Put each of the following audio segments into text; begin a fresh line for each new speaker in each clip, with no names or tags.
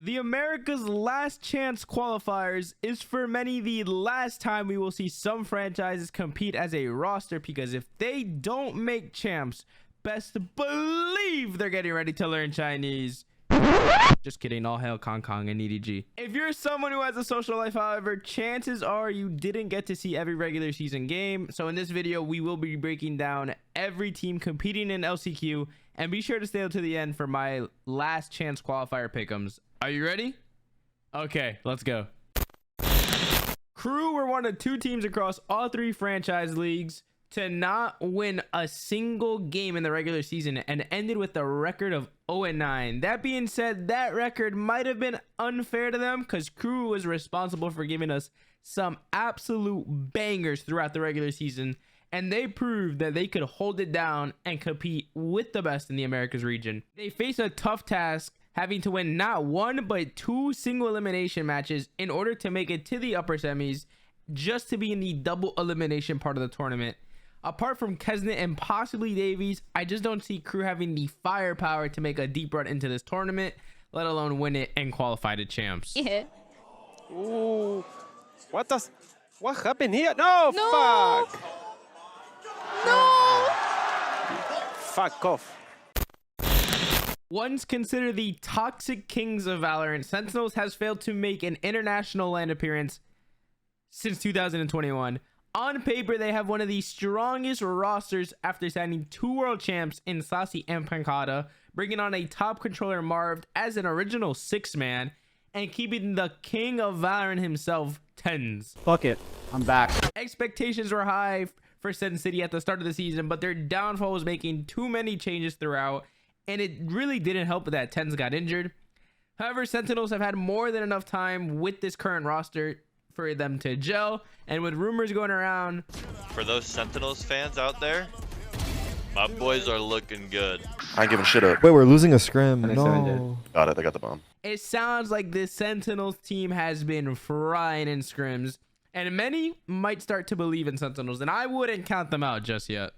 The America's Last Chance qualifiers is for many the last time we will see some franchises compete as a roster, because if they don't make champs, best believe they're getting ready to learn Chinese. Just kidding, all hail Kong Kong and EDG. If you're someone who has a social life, however, chances are you didn't get to see every regular season game. So in this video, we will be breaking down every team competing in LCQ, and be sure to stay to the end for my last chance qualifier pick'ems. Are you ready? Okay, let's go. Crew were one of two teams across all three franchise leagues to not win a single game in the regular season and ended with a record of 0-9. That being said, that record might have been unfair to them because Crew was responsible for giving us some absolute bangers throughout the regular season, and they proved that they could hold it down and compete with the best in the Americas region. They faced a tough task, having to win not one but two single elimination matches in order to make it to the upper semis, just to be in the double elimination part of the tournament. Apart from Kesnet and possibly Davies, I just don't see Crew having the firepower to make a deep run into this tournament, let alone win it and qualify to champs.
Yeah.
Ooh. What happened here? No, fuck!
No!
Fuck off.
Once considered the toxic kings of Valorant, Sentinels has failed to make an international land appearance since 2021. On paper, they have one of the strongest rosters after signing two world champs in Sassy and Pancada, bringing on a top controller Marv as an original 6-man, and keeping the king of Valorant himself tens.
Fuck it, I'm back.
Expectations were high for Sen City at the start of the season, but their downfall was making too many changes throughout, and it really didn't help that Tens got injured. However, Sentinels have had more than enough time with this current roster for them to gel, and with rumors going around,
for those Sentinels fans out there, my boys are looking good.
I ain't giving shit up.
Wait, we're losing a scrim. No.
Got it. They got the bomb.
It sounds like this Sentinels team has been frying in scrims, and many might start to believe in Sentinels, and I wouldn't count them out just yet.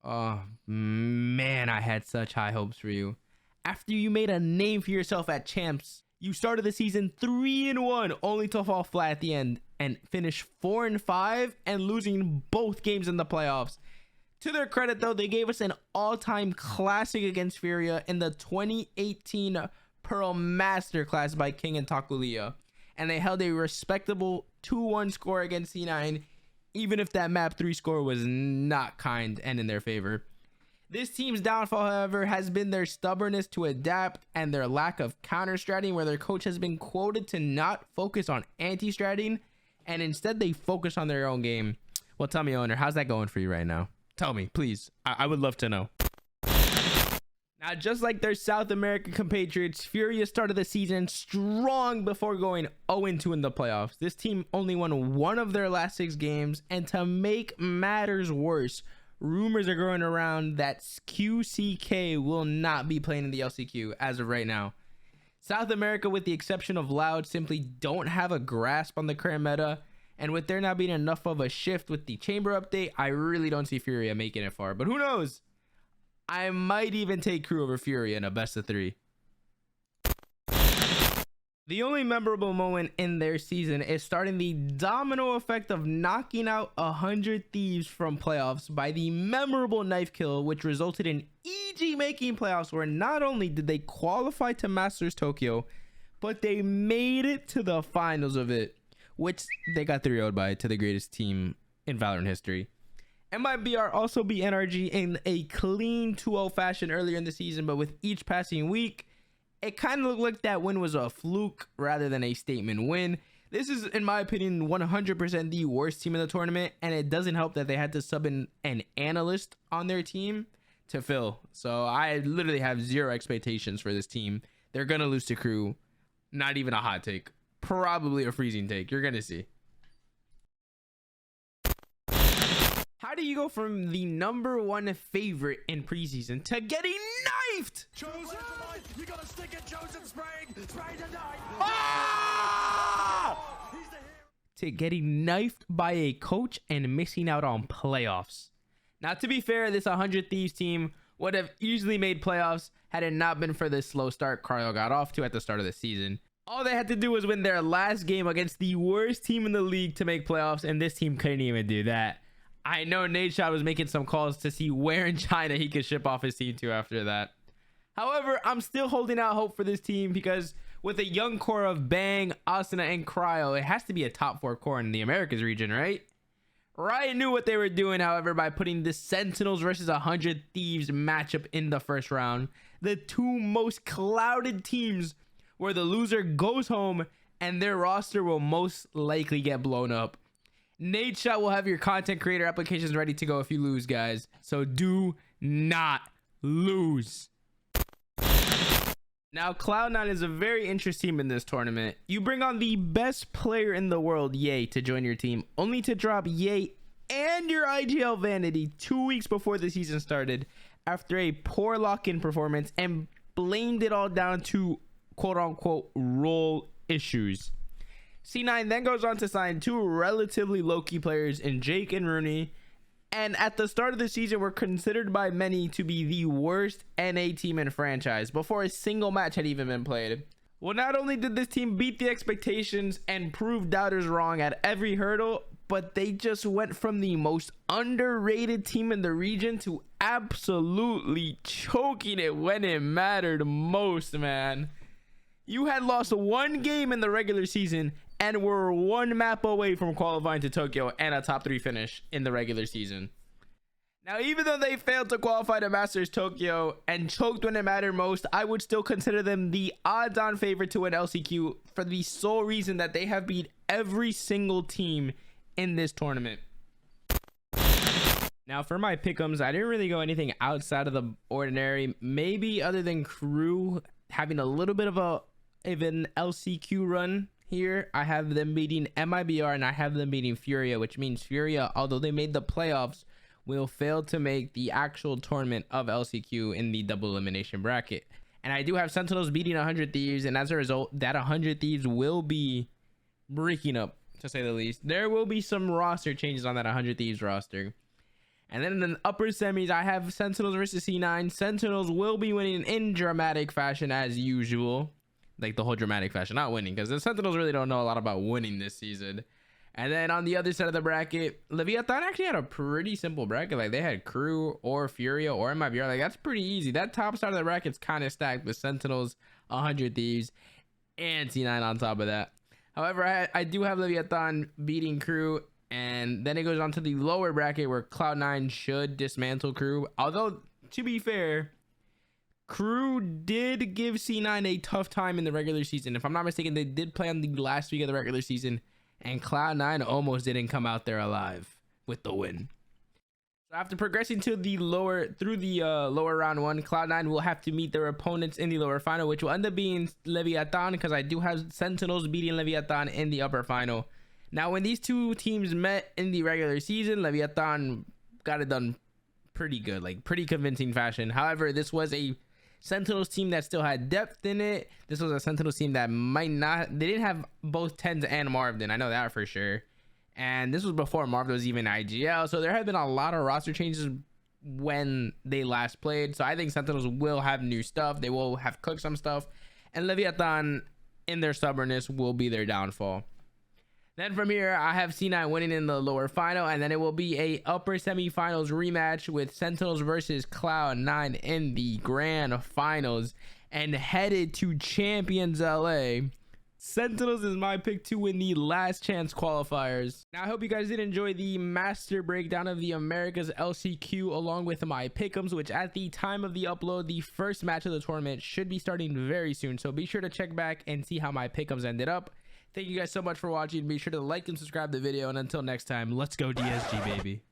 Oh man, I had such high hopes for you. After you made a name for yourself at champs, you started the season 3-1, only to fall flat at the end and finish 4-5 and losing both games in the playoffs. To their credit, though, they gave us an all-time classic against Furia in the 2018 Pearl Masterclass by King and Takulia, and they held a respectable 2-1 score against C9, even if that map 3 score was not kind and in their favor. This team's downfall, however, has been their stubbornness to adapt and their lack of counter-stratting, where their coach has been quoted to not focus on anti-stratting, and instead they focus on their own game. Well, tell me, owner, how's that going for you right now? Tell me, please. I would love to know. Now, just like their South American compatriots, Furia started the season strong before going 0-2 in the playoffs. This team only won one of their last 6 games, and to make matters worse, rumors are going around that QCK will not be playing in the LCQ as of right now. South America, with the exception of Loud, simply don't have a grasp on the current meta, and with there not being enough of a shift with the chamber update, I really don't see Furia making it far. But who knows? I might even take Crew over Furia in a best of 3. The only memorable moment in their season is starting the domino effect of knocking out 100 Thieves from playoffs by the memorable knife kill, which resulted in EG making playoffs, where not only did they qualify to Masters Tokyo, but they made it to the finals of it, which they got 3-0'd by to the greatest team in Valorant history. MIBR also beat NRG in a clean 2-0 fashion earlier in the season, but with each passing week, it kind of looked like that win was a fluke rather than a statement win. This is, in my opinion, 100% the worst team in the tournament, and it doesn't help that they had to sub in an analyst on their team to fill. So I literally have zero expectations for this team. They're going to lose to Crew. Not even a hot take. Probably a freezing take. You're going to see. How do you go from the #1 favorite in preseason to getting knifed?
Chosen, you gotta stick it, Chosen, spraying to knife.
Ah! To getting knifed by a coach and missing out on playoffs. Now, to be fair, this 100 Thieves team would have easily made playoffs had it not been for this slow start Cryo got off to at the start of the season. All they had to do was win their last game against the worst team in the league to make playoffs, and this team couldn't even do that. I know Nadeshot was making some calls to see where in China he could ship off his team to after that. However, I'm still holding out hope for this team because with a young core of Bang, Asuna, and Cryo, it has to be a top 4 core in the Americas region, right? Riot knew what they were doing, however, by putting the Sentinels versus 100 Thieves matchup in the first round. The two most clouded teams where the loser goes home and their roster will most likely get blown up. Nadeshot will have your content creator applications ready to go if you lose, guys. So do not lose. Now, Cloud9 is a very interesting team in this tournament. You bring on the best player in the world, Ye, to join your team, only to drop Ye and your IGL Vanity 2 weeks before the season started after a poor lock-in performance and blamed it all down to quote-unquote role issues. C9 then goes on to sign 2 relatively low-key players in Jake and Rooney, and at the start of the season were considered by many to be the worst NA team in franchise before a single match had even been played. Well, not only did this team beat the expectations and prove doubters wrong at every hurdle, but they just went from the most underrated team in the region to absolutely choking it when it mattered most, man. You had lost 1 game in the regular season and were 1 map away from qualifying to Tokyo and a top 3 finish in the regular season. Now, even though they failed to qualify to Masters Tokyo and choked when it mattered most, I would still consider them the odds-on favorite to win LCQ for the sole reason that they have beat every single team in this tournament. Now, for my pick'ems, I didn't really go anything outside of the ordinary, maybe other than Crew having a little bit of an LCQ run here. I have them beating MIBR and I have them beating Furia, which means Furia, although they made the playoffs, will fail to make the actual tournament of LCQ in the double elimination bracket. And I do have Sentinels beating 100 Thieves, and as a result, that 100 Thieves will be breaking up, to say the least. There will be some roster changes on that 100 Thieves roster. And then in the upper semis, I have Sentinels versus C9. Sentinels will be winning in dramatic fashion as usual. Like the whole dramatic fashion, not winning, because the Sentinels really don't know a lot about winning this season. And then on the other side of the bracket, Leviatan actually had a pretty simple bracket. Like they had Crew or Furia or MIBR. Like that's pretty easy. That top side of the bracket's kind of stacked with Sentinels, 100 Thieves, and C9 on top of that. However, I do have Leviatan beating Crew, and then it goes on to the lower bracket where Cloud9 should dismantle Crew. Although, to be fair, Crew did give C9 a tough time in the regular season. If I'm not mistaken, they did play on the last week of the regular season, and Cloud9 almost didn't come out there alive with the win. So after progressing to the lower round 1, Cloud9 will have to meet their opponents in the lower final, which will end up being Leviatan, because I do have Sentinels beating Leviatan in the upper final. Now, when these two teams met in the regular season, Leviatan got it done pretty good, like pretty convincing fashion. However, this was a Sentinels team that still had depth in it. This was a Sentinels team that might not, they didn't have both Tens and Marvin. I know that for sure. And this was before Marvin was even IGL. So there have been a lot of roster changes when they last played. So I think Sentinels will have new stuff. They will have cooked some stuff. And Leviatan, in their stubbornness, will be their downfall. Then from here, I have C9 winning in the lower final, and then it will be a upper semifinals rematch with Sentinels versus Cloud9 in the grand finals, and headed to Champions LA. Sentinels is my pick to win the last chance qualifiers. Now, I hope you guys did enjoy the master breakdown of the Americas LCQ along with my pick'ems, which at the time of the upload, the first match of the tournament should be starting very soon. So be sure to check back and see how my pick'ems ended up. Thank you guys so much for watching. Be sure to like and subscribe the video. And until next time, let's go DSG, baby.